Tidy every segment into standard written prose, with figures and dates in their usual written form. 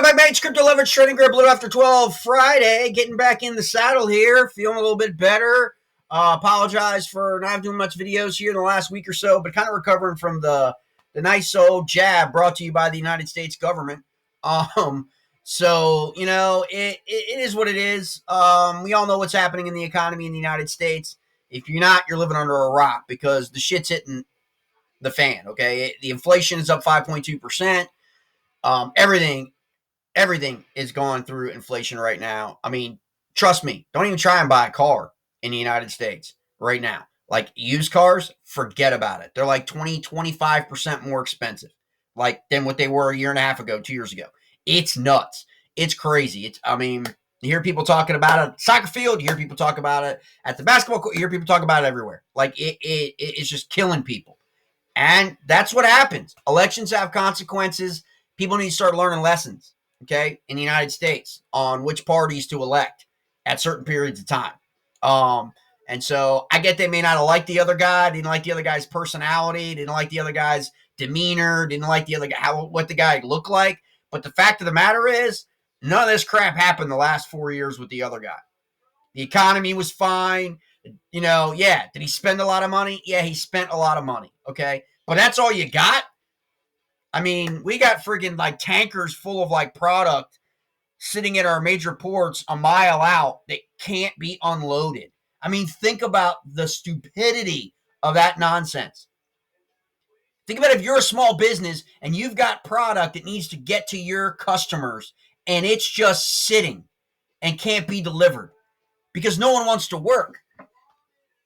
Welcome back, mates. Crypto Leverage Trading Group, a little after 12 Friday. Getting back in the saddle here. Feeling a little bit better. Apologize for not doing much videos here in the last week or so, but kind of recovering from the nice old jab brought to you by the United States government. So, you know, it is what it is. We all know what's happening in the economy in the United States. If you're not, you're living under a rock because the shit's hitting the fan, okay? The inflation is up 5.2%. Everything is going through inflation right now. I mean, trust me, don't even try and buy a car in the United States right now. Like used cars, forget about it. They're like 25% more expensive like than what they were a year and a half ago, 2 years ago. It's nuts. It's crazy. You hear people talking about it at the soccer field, you hear people talk about it at the basketball court, you hear people talk about it everywhere. Like it's just killing people. And that's what happens. Elections have consequences. People need to start learning lessons, okay, in the United States on which parties to elect at certain periods of time. And so I get they may not have liked the other guy, didn't like the other guy's personality, didn't like the other guy's demeanor, didn't like the other guy, what the guy looked like. But the fact of the matter is, none of this crap happened the last 4 years with the other guy. The economy was fine. You know, yeah. Did he spend a lot of money? Yeah, he spent a lot of money, okay? But that's all you got? I mean, we got friggin' like tankers full of like product sitting at our major ports a mile out that can't be unloaded. I mean, think about the stupidity of that nonsense. Think about if you're a small business and you've got product that needs to get to your customers and it's just sitting and can't be delivered because no one wants to work.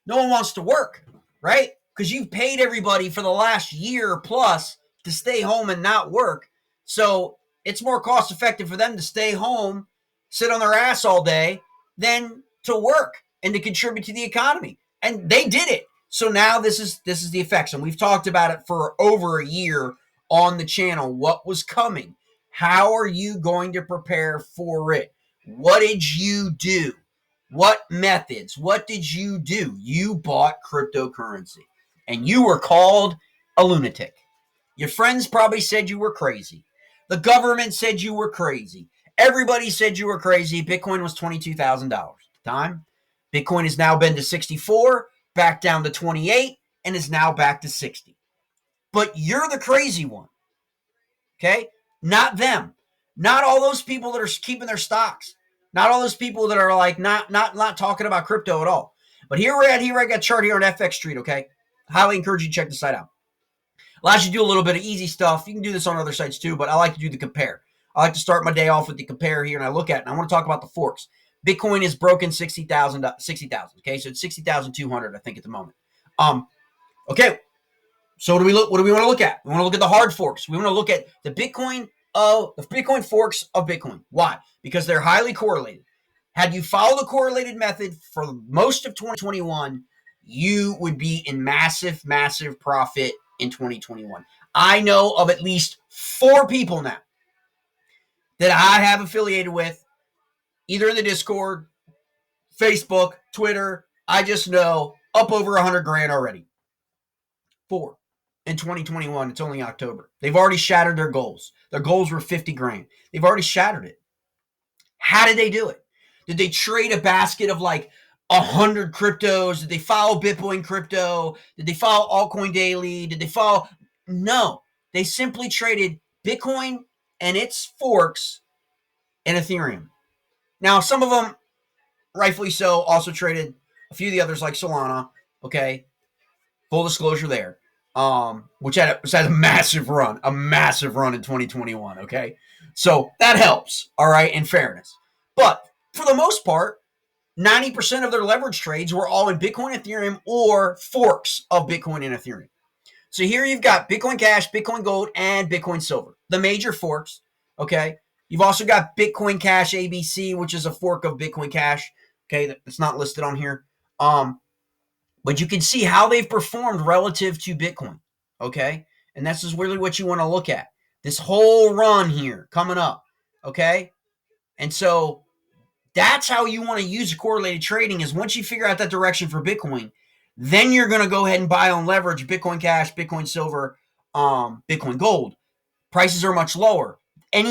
No one wants to work, right? Because you've paid everybody for the last year plus to stay home and not work. So it's more cost effective for them to stay home, sit on their ass all day than to work and to contribute to the economy. And they did it. So now this is the effects. And we've talked about it for over a year on the channel. What was coming? How are you going to prepare for it? What did you do? What methods? What did you do? You bought cryptocurrency and you were called a lunatic. Your friends probably said you were crazy. The government said you were crazy. Everybody said you were crazy. Bitcoin was $22,000 at the time. Bitcoin has now been to 64, back down to 28, and is now back to 60. But you're the crazy one, okay? Not them. Not all those people that are keeping their stocks. Not all those people that are like not talking about crypto at all. But here I got a chart here on FX Street, okay? Highly encourage you to check the site out. Allows you to do a little bit of easy stuff. You can do this on other sites too, but I like to do the compare. I like to start my day off with the compare here, and I look at it, and I want to talk about the forks. Bitcoin is broken 60,000, okay? So it's 60,200, I think, at the moment. Okay, so what do we want to look at? We want to look at the hard forks. We want to look at the Bitcoin forks of Bitcoin. Why? Because they're highly correlated. Had you followed the correlated method for most of 2021, you would be in massive, massive profit in 2021. I know of at least 4 people now that I have affiliated with, either in the Discord, Facebook, Twitter. I just know up over 100 grand already. 4 in 2021. It's only October. They've already shattered their goals. Their goals were 50 grand. They've already shattered it. How did they do it? Did they trade a basket of like 100 cryptos? Did they follow Bitcoin crypto? Did they follow Altcoin Daily? Did they follow? No. They simply traded Bitcoin and its forks and Ethereum. Now, some of them, rightfully so, also traded a few of the others like Solana, okay? Full disclosure there. Which had a massive run in 2021, okay? So that helps, all right, in fairness. But for the most part, 90% of their leverage trades were all in Bitcoin, Ethereum, or forks of Bitcoin and Ethereum. So here you've got Bitcoin Cash, Bitcoin Gold, and Bitcoin Silver, the major forks, okay? You've also got Bitcoin Cash ABC, which is a fork of Bitcoin Cash, okay? That's not listed on here. But you can see how they've performed relative to Bitcoin, okay? And this is really what you want to look at. This whole run here coming up, okay? And so that's how you want to use correlated trading is once you figure out that direction for Bitcoin, then you're going to go ahead and buy on leverage Bitcoin Cash, Bitcoin Silver, Bitcoin Gold. Prices are much lower.